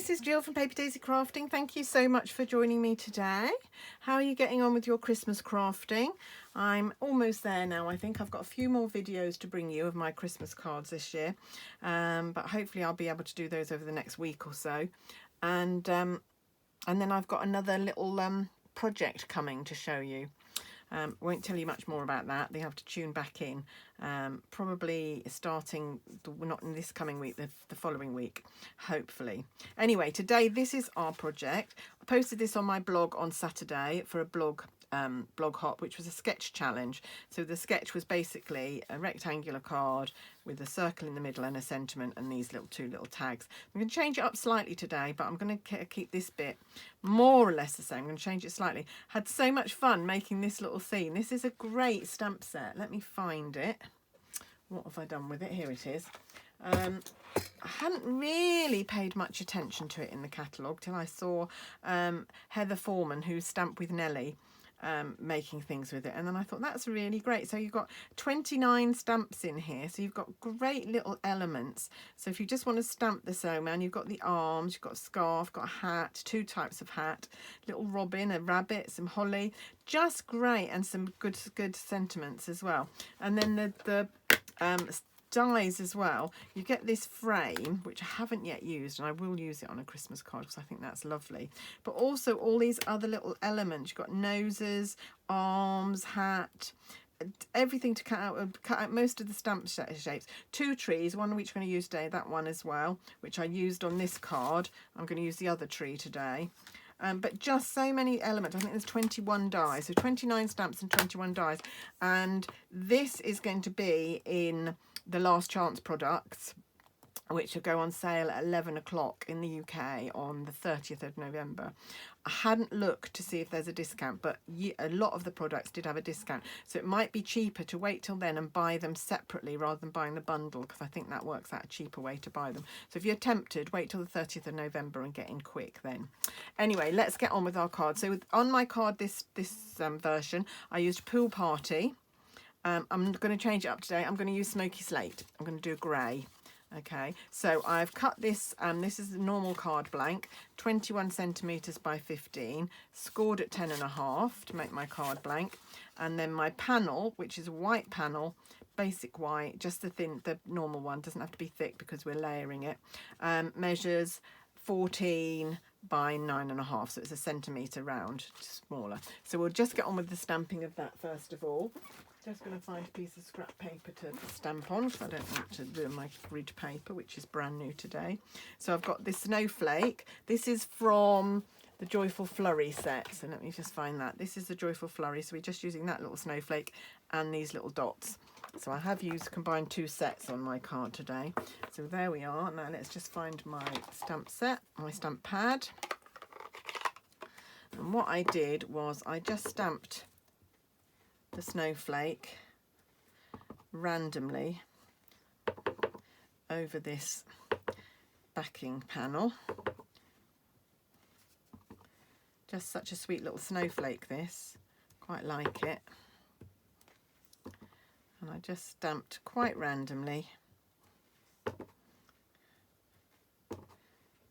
this is Jill from Paper Daisy Crafting. Thank you so much for joining me today. How are you getting on with your Christmas crafting? I'm almost there now. I think I've got a few more videos to bring you of my Christmas cards this year, but hopefully I'll be able to do those over the next week or so. And then I've got another little project coming to show you. Won't tell you much more about that. They have to tune back in, probably starting not in this coming week, the following week, hopefully. Anyway, today this is our project. I posted this on my blog on Saturday for a blog hop, which was a sketch challenge. So the sketch was basically a rectangular card with a circle in the middle and a sentiment and these two little tags. I'm going to change it up slightly today, but I'm going to keep this bit more or less the same. I'm going to change it slightly. Had so much fun making this little scene. This is a great stamp set. Let me find it. What have I done with it? Here it is. I hadn't really paid much attention to it in the catalogue till I saw Heather Foreman, who's Stamp with Nellie, making things with it, and then I thought that's really great. So you've got 29 stamps in here, so you've got great little elements. So if you just want to stamp the Snowman, you've got the arms, you've got a scarf, got a hat, two types of hat, little robin, a rabbit, some holly, just great, and some good sentiments as well. And then the dies as well. You get this frame, which I haven't yet used, and I will use it on a Christmas card because I think that's lovely. But also all these other little elements. You've got noses, arms, hat, everything to cut out most of the stamp shapes. Two trees, one which I'm going to use today, that one as well, which I used on this card. I'm going to use the other tree today. But just so many elements. I think there's 21 dies, so 29 stamps and 21 dies. And this is going to be in the last chance products, which will go on sale at 11 o'clock in the UK on the 30th of November. I hadn't looked to see if there's a discount, but a lot of the products did have a discount. So it might be cheaper to wait till then and buy them separately rather than buying the bundle, because I think that works out a cheaper way to buy them. So if you're tempted, wait till the 30th of November and get in quick then. Anyway, let's get on with our card. So on my card, this version, I used Pool Party. I'm going to change it up today. I'm going to use Smoky Slate. I'm going to do a grey. Okay, so I've cut this, this is a normal card blank, 21 centimetres by 15, scored at 10.5 to make my card blank. And then my panel, which is a white panel, basic white, just the normal one, doesn't have to be thick because we're layering it, measures 14 by 9.5, so it's a centimetre round, smaller. So we'll just get on with the stamping of that first of all. Just going to find a piece of scrap paper to stamp on, because I don't want to ruin my grid paper, which is brand new today. So I've got this snowflake. This is from the Joyful Flurry set. So let me just find that. This is the Joyful Flurry. So we're just using that little snowflake and these little dots. So I have combined two sets on my card today. So there we are. Now let's just find my stamp set, my stamp pad. And what I did was I just stamped the snowflake randomly over this backing panel. Just such a sweet little snowflake, this. Quite like it. And I just stamped quite randomly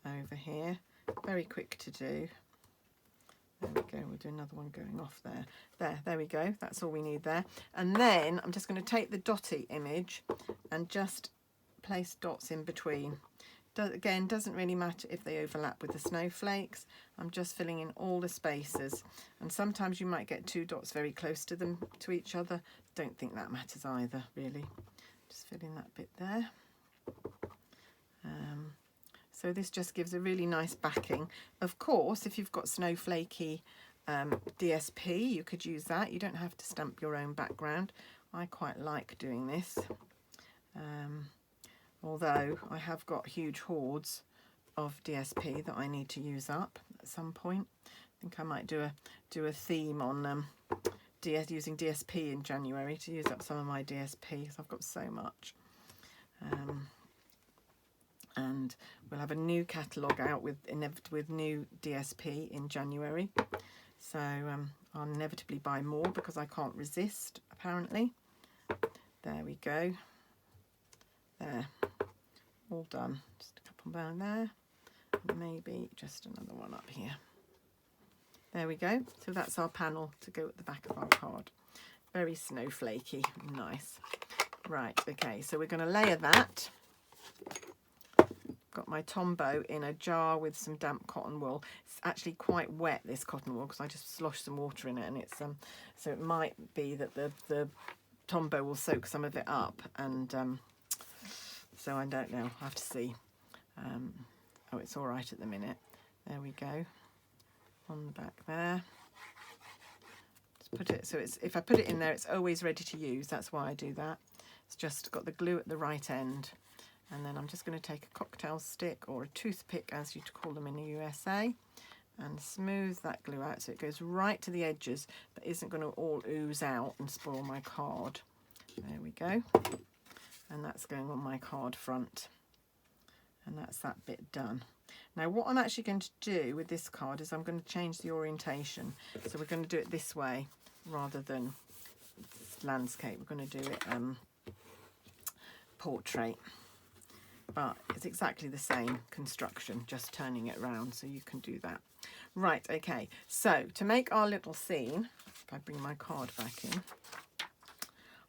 over here. Very quick to do. There we go, we'll do another one going off there. There we go, that's all we need there. And then I'm just going to take the dotty image and just place dots in between. Again, doesn't really matter if they overlap with the snowflakes. I'm just filling in all the spaces. And sometimes you might get two dots very close to each other. Don't think that matters either, really. Just fill in that bit there. So this just gives a really nice backing. Of course, if you've got snowflakey DSP, you could use that. You don't have to stamp your own background. I quite like doing this. Although I have got huge hordes of DSP that I need to use up at some point. I think I might do a theme on using DSP in January to use up some of my DSP, because I've got so much. And we'll have a new catalogue out with new DSP in January. So I'll inevitably buy more because I can't resist, apparently. There we go. There. All done. Just a couple down there. maybe just another one up here. There we go. So that's our panel to go at the back of our card. Very snowflakey, nice. Right, okay, so we're going to layer that. Got my Tombow in a jar with some damp cotton wool. It's actually quite wet, this cotton wool, because I just sloshed some water in it, and it's so it might be that the Tombow will soak some of it up, and so I don't know. I'll have to see. Oh, it's all right at the minute. There we go. On the back there. Just put it so it's, if I put it in there, it's always ready to use. That's why I do that. It's just got the glue at the right end. And then I'm just going to take a cocktail stick, or a toothpick as you call them in the USA, and smooth that glue out so it goes right to the edges but isn't going to all ooze out and spoil my card. There we go. And that's going on my card front. And that's that bit done. Now what I'm actually going to do with this card is I'm going to change the orientation. So we're going to do it this way rather than landscape. We're going to do it portrait. But it's exactly the same construction, just turning it around, so you can do that. Right, okay, so to make our little scene, if I bring my card back in,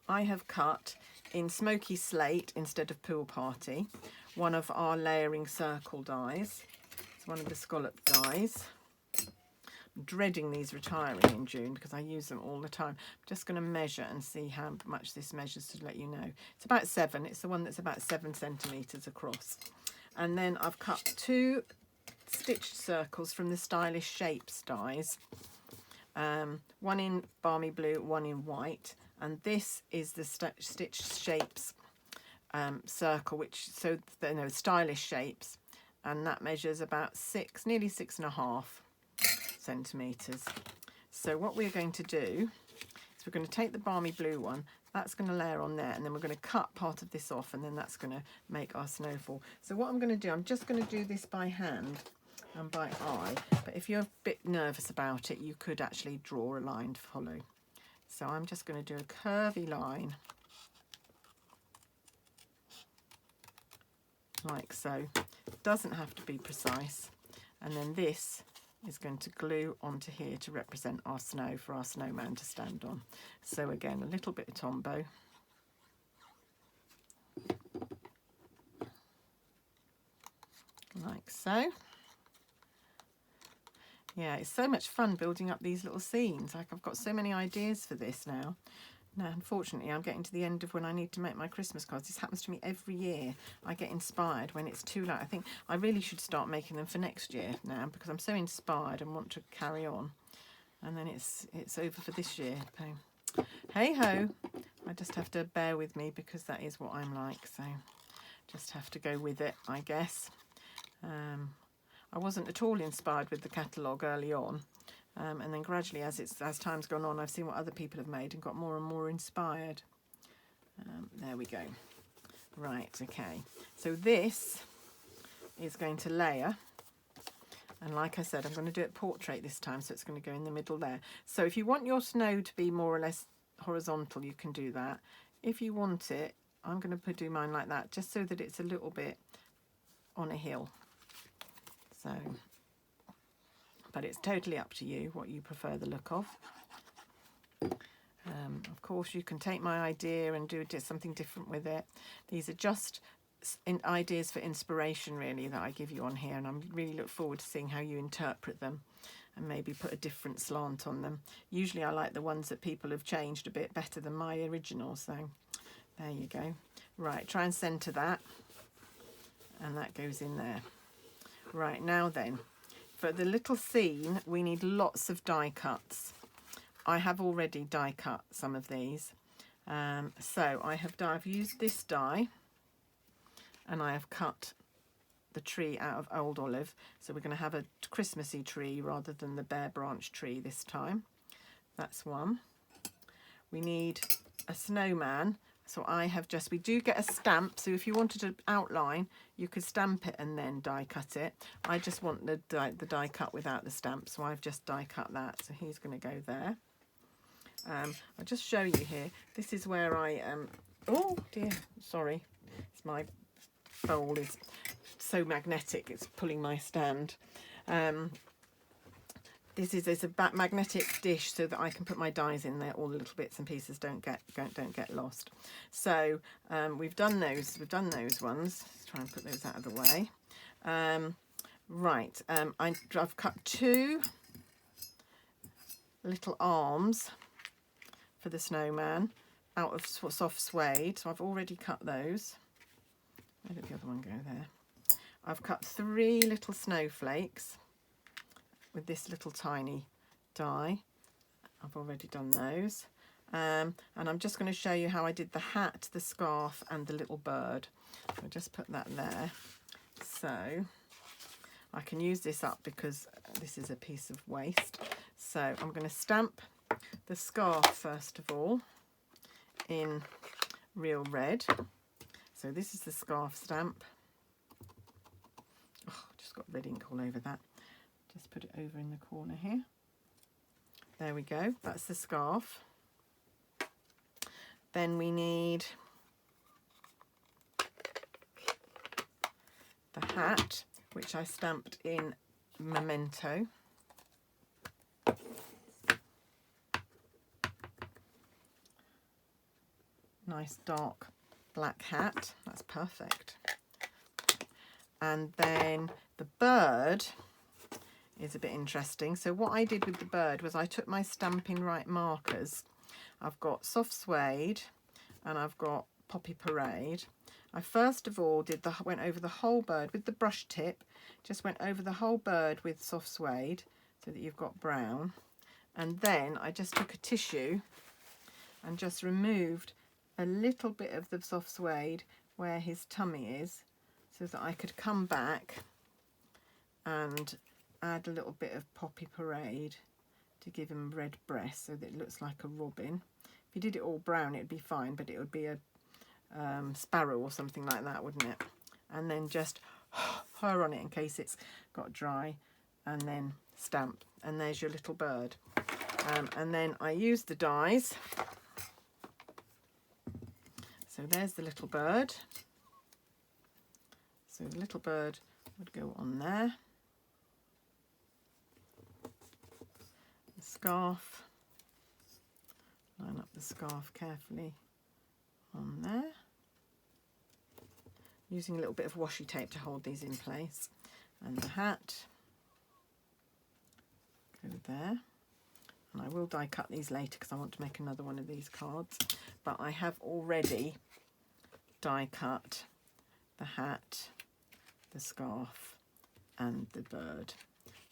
I have cut in Smoky Slate instead of Pool Party, one of our layering circle dies. It's one of the scallop dies. I'm dreading these retiring in June because I use them all the time. I'm just going to measure and see how much this measures to let you know. It's about 7. It's the one that's about 7 centimetres across. And then I've cut 2 stitched circles from the Stylish Shapes dies. One in Balmy Blue, one in white. And this is the Stitched Shapes circle, which, so, no, Stylish Shapes. And that measures about 6, nearly 6.5 centimetres. So what we're going to do is we're going to take the Balmy Blue one, that's going to layer on there, and then we're going to cut part of this off, and then that's going to make our snowfall. So what I'm going to do, I'm just going to do this by hand and by eye, but if you're a bit nervous about it, you could actually draw a line to follow. So I'm just going to do a curvy line like so. It doesn't have to be precise. And then this is going to glue onto here to represent our snow for our snowman to stand on. So again, a little bit of Tombow. Like so. Yeah, it's so much fun building up these little scenes. Like, I've got so many ideas for this now. Now, unfortunately, I'm getting to the end of when I need to make my Christmas cards. This happens to me every year. I get inspired when it's too late. I think I really should start making them for next year now, because I'm so inspired and want to carry on. And then it's over for this year. Hey ho, I just have to bear with me because that is what I'm like. So just have to go with it, I guess. I wasn't at all inspired with the catalogue early on. And then gradually, as time's gone on, I've seen what other people have made and got more and more inspired. There we go. Right, okay. So this is going to layer. And like I said, I'm going to do it portrait this time, so it's going to go in the middle there. So if you want your snow to be more or less horizontal, you can do that. If you want it, I'm going to do mine like that, just so that it's a little bit on a hill. So... but it's totally up to you what you prefer the look of. Of course, you can take my idea and do something different with it. These are just ideas for inspiration, really, that I give you on here, and I really look forward to seeing how you interpret them and maybe put a different slant on them. Usually I like the ones that people have changed a bit better than my original, so there you go. Right, try and centre that, and that goes in there. Right, now then, for the little scene, we need lots of die cuts. I have already die cut some of these. So I've used this die, and I have cut the tree out of old olive. So we're going to have a Christmassy tree rather than the bare branch tree this time. That's one. We need a snowman. So we do get a stamp, so if you wanted to outline, you could stamp it and then die cut it. I just want the die cut without the stamp, so I've just die cut that. So he's going to go there. I'll just show you here. This is where I oh dear, sorry, it's my bowl is so magnetic, it's pulling my stand. This is a magnetic dish so that I can put my dies in there. All the little bits and pieces don't get lost. So we've done those ones. Let's try and put those out of the way. Right, I've cut 2 little arms for the snowman out of soft suede. So I've already cut those. Where did the other one go there? I've cut 3 little snowflakes with this little tiny die. I've already done those. And I'm just going to show you how I did the hat, the scarf and the little bird. So I'll just put that there. So I can use this up because this is a piece of waste. So I'm going to stamp the scarf first of all in real red. So this is the scarf stamp. Oh, just got red ink all over that. Just put it over in the corner here. There we go, that's the scarf. Then we need the hat, which I stamped in Memento. Nice dark black hat, that's perfect. And then the bird is a bit interesting. So what I did with the bird was I took my Stampin' Right markers. I've got soft suede and I've got Poppy Parade. I first of all went over the whole bird with the brush tip, just went over the whole bird with soft suede so that you've got brown. And then I just took a tissue and just removed a little bit of the soft suede where his tummy is so that I could come back and add a little bit of Poppy Parade to give him red breast so that it looks like a robin. If you did it all brown it'd be fine, but it would be a sparrow or something like that, wouldn't it? And then just her on it in case it's got dry, and then stamp, and there's your little bird. And then I used the dies. So there's the little bird. So the little bird would go on there. The scarf. Line up the scarf carefully on there. Using a little bit of washi tape to hold these in place. And the hat. Go there. And I will die cut these later because I want to make another one of these cards. But I have already die cut the hat, the scarf and the bird,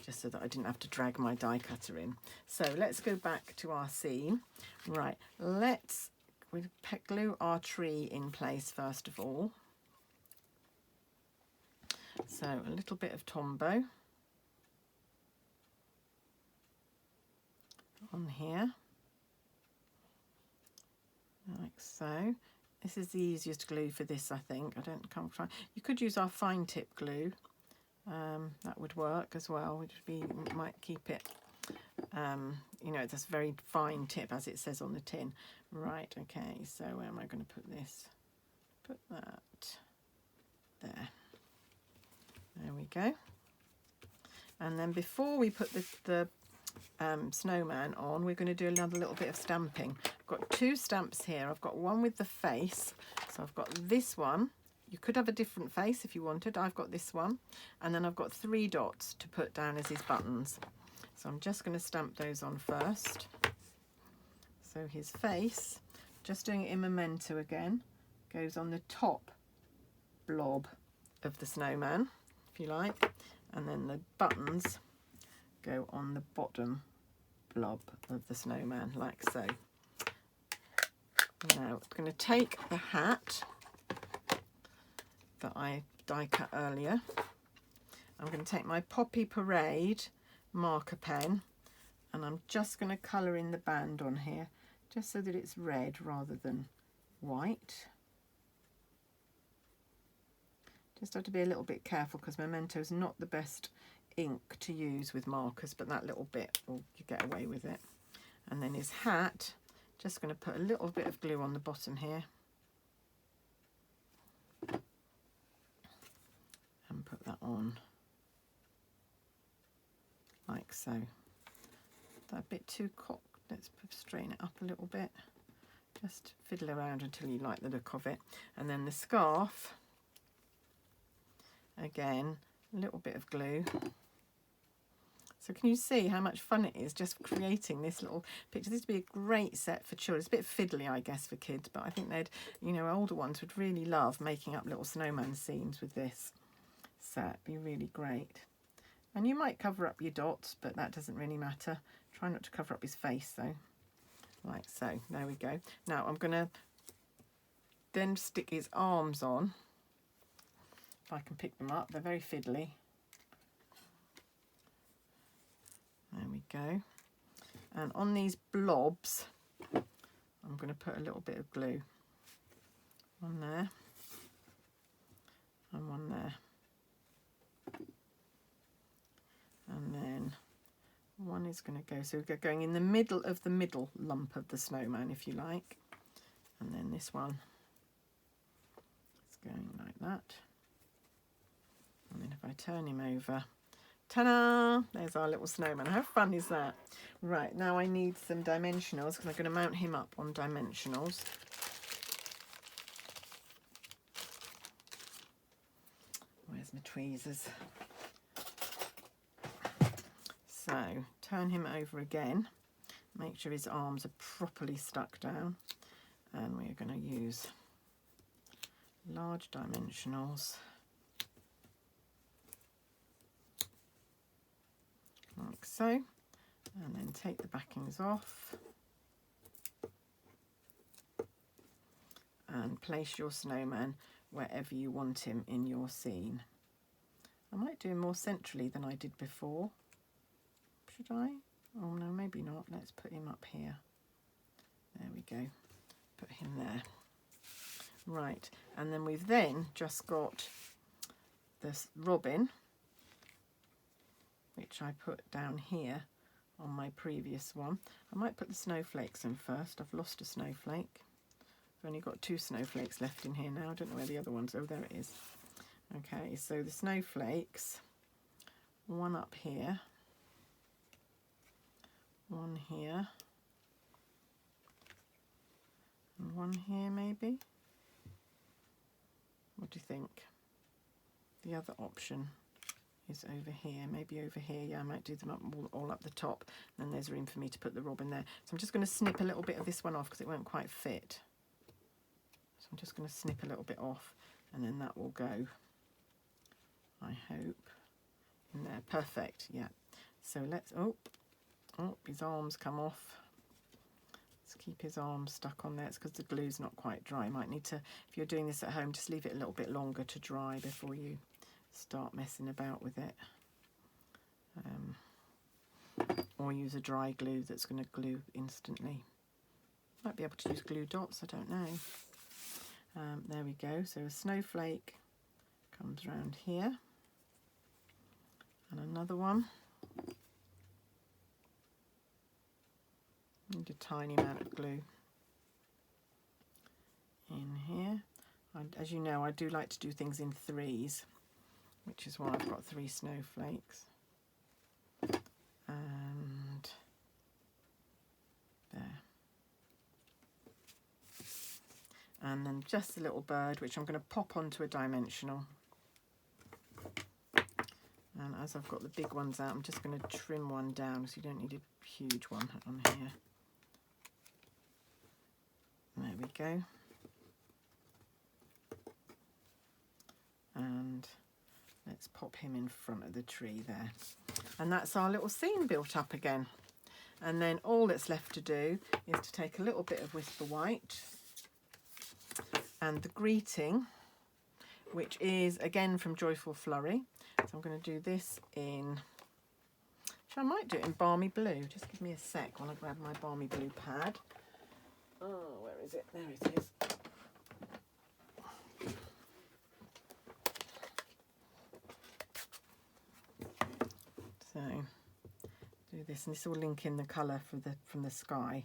just so that I didn't have to drag my die cutter in. So let's go back to our scene. Right, we'll glue our tree in place first of all. So a little bit of Tombow on here, like so. This is the easiest glue for this, I think. I don't come try. You could use our fine tip glue. That would work as well. It might keep it, you know, it's a very fine tip as it says on the tin. Right, okay, so where am I going to put this? Put that there. There we go. And then before we put the snowman on, we're going to do another little bit of stamping. I've got 2 stamps here. I've got one with the face, so I've got this one. You could have a different face if you wanted. I've got this one, and then I've got 3 dots to put down as his buttons. So I'm just going to stamp those on first. So his face, just doing it in Memento again, goes on the top blob of the snowman, if you like, and then the buttons go on the bottom blob of the snowman, like so. Now I'm going to take the hat that I die cut earlier. I'm going to take my Poppy Parade marker pen, and I'm just going to colour in the band on here, just so that it's red rather than white. Just have to be a little bit careful because Memento is not the best ink to use with markers, but that little bit will you get away with it. And then his hat, just going to put a little bit of glue on the bottom here and put that on like so. That a bit too cocked. Let's straighten it up a little bit. Just fiddle around until you like the look of it. And then the scarf, again, a little bit of glue. So can you see how much fun it is just creating this little picture? This would be a great set for children. It's a bit fiddly, I guess, for kids, but I think they'd, you know, older ones would really love making up little snowman scenes with this set. Be really great. And you might cover up your dots, but that doesn't really matter. Try not to cover up his face though. Like so, there we go. Now I'm going to then stick his arms on. If I can pick them up, they're very fiddly. There we go. And on these blobs, I'm going to put a little bit of glue. One there, and one there. And then one is going to go, so we're going in the middle of the middle lump of the snowman, if you like. And then this one is going like that. And then if I turn him over, ta-da! There's our little snowman. How fun is that? Right, now I need some dimensionals because I'm going to mount him up on dimensionals. Where's my tweezers? So turn him over again. Make sure his arms are properly stuck down. And we're going to use large dimensionals. Like so, and then take the backings off and place your snowman wherever you want him in your scene. I might do him more centrally than I did before. Should I? Oh no, maybe not. Let's put him up here. There we go. Put him there. Right, and then we've then just got this robin, which I put down here on my previous one. I might put the snowflakes in first. I've lost a snowflake. I've only got 2 snowflakes left in here now. I don't know where the other one's. Oh, there it is. Okay, so the snowflakes, one up here, one here, and one here maybe. What do you think? The other option is over here, maybe over here. Yeah, I might do them up all up the top, and then there's room for me to put the robin there. So I'm just going to snip a little bit of this one off because it won't quite fit. So I'm just going to snip a little bit off, and then that will go, I hope, in there. Perfect. Yeah. So let's, oh, his arms come off. Let's keep his arms stuck on there. It's because the glue's not quite dry. You might need to, if you're doing this at home, just leave it a little bit longer to dry before you start messing about with it. Or use a dry glue that's going to glue instantly. Might be able to use glue dots, I don't know. There we go. So a snowflake comes around here. And another one. Need a tiny amount of glue in here. As you know, I do like to do things in 3s, which is why I've got 3 snowflakes. And there. And then just a little bird, which I'm going to pop onto a dimensional. And as I've got the big ones out, I'm just going to trim one down, so you don't need a huge one on here. There we go. And let's pop him in front of the tree there. And that's our little scene built up again. And then all that's left to do is to take a little bit of Whisper White and the greeting, which is again from Joyful Flurry. So I'm going to do this in, I might do it in Balmy Blue. Just give me a sec while I grab my Balmy Blue pad. Oh, where is it? There it is. So do this, and this will link in the colour from the sky.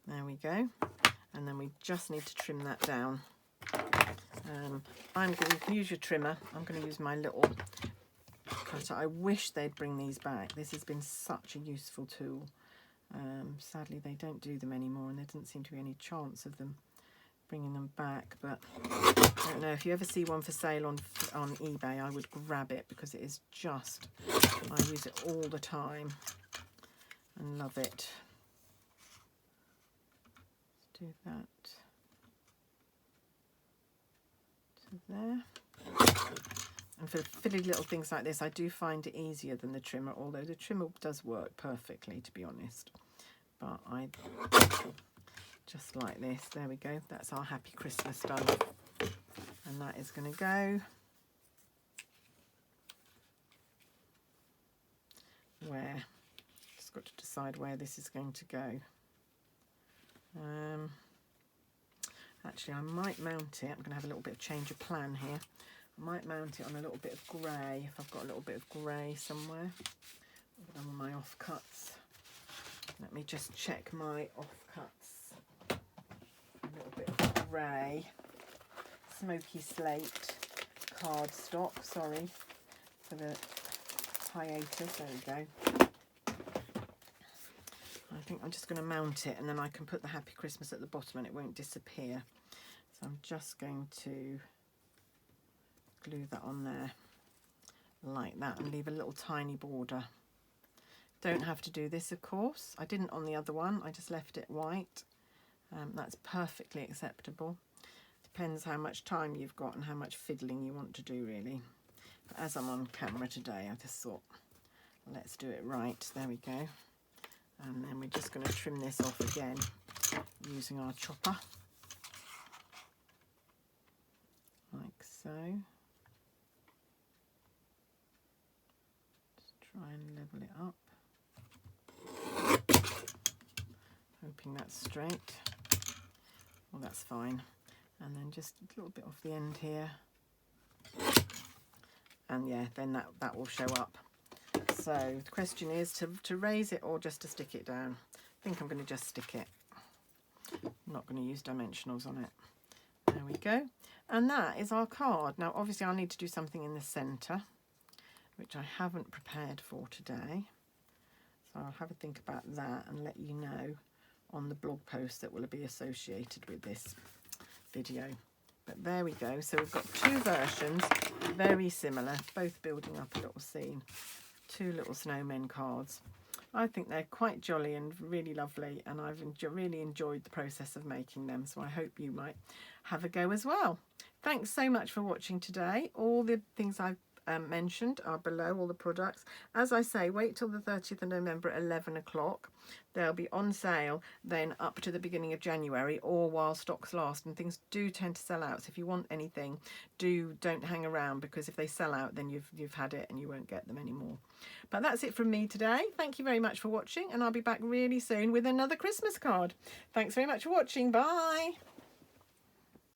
There we go. And then we just need to trim that down. You can use your trimmer. I'm going to use my little cutter. I wish they'd bring these back. This has been such a useful tool. Sadly, they don't do them anymore, and there doesn't seem to be any chance of them bringing them back. But I don't know, if you ever see one for sale on eBay, I would grab it, because it is just, I use it all the time and love it. Let's do that to there. And for fiddly little things like this, I do find it easier than the trimmer, although the trimmer does work perfectly, to be honest. But I just like this. There we go. That's our Happy Christmas done. And that is going to go where? Just got to decide where this is going to go. Actually, I might mount it. I'm going to have a little bit of change of plan here. I might mount it on a little bit of grey, if I've got a little bit of grey somewhere. On my offcuts. Let me just check my offcuts. A little bit of grey, smoky slate cardstock. Sorry for the hiatus. There we go. I think I'm just going to mount it, and then I can put the Happy Christmas at the bottom and it won't disappear. So I'm just going to glue that on there like that and leave a little tiny border. Don't have to do this, of course. I didn't on the other one. I just left it white. That's perfectly acceptable. Depends how much time you've got and how much fiddling you want to do, really. But as I'm on camera today, I just thought, let's do it right. There we go. And then we're just going to trim this off again using our chopper. Like so. Just try and level it up. Hoping that's straight. Well, that's fine. And then just a little bit off the end here. And yeah, then that will show up. So the question is to raise it or just to stick it down. I think I'm going to just stick it. I'm not going to use dimensionals on it. There we go. And that is our card. Now, obviously, I'll need to do something in the centre, which I haven't prepared for today. So I'll have a think about that and let you know on the blog post that will be associated with this video. But there we go. So we've got two versions, very similar, both building up a little scene. Two little snowmen cards. I think they're quite jolly and really lovely, and I've really enjoyed the process of making them, so I hope you might have a go as well. Thanks so much for watching today. All the things I've mentioned are below, all the products. As I say, wait till the 30th of November at 11 o'clock. They'll be on sale then up to the beginning of January, or while stocks last, and things do tend to sell out. So if you want anything, don't hang around, because if they sell out, then you've had it and you won't get them anymore. But that's it from me today. Thank you very much for watching, and I'll be back really soon with another Christmas card. Thanks very much for watching. Bye.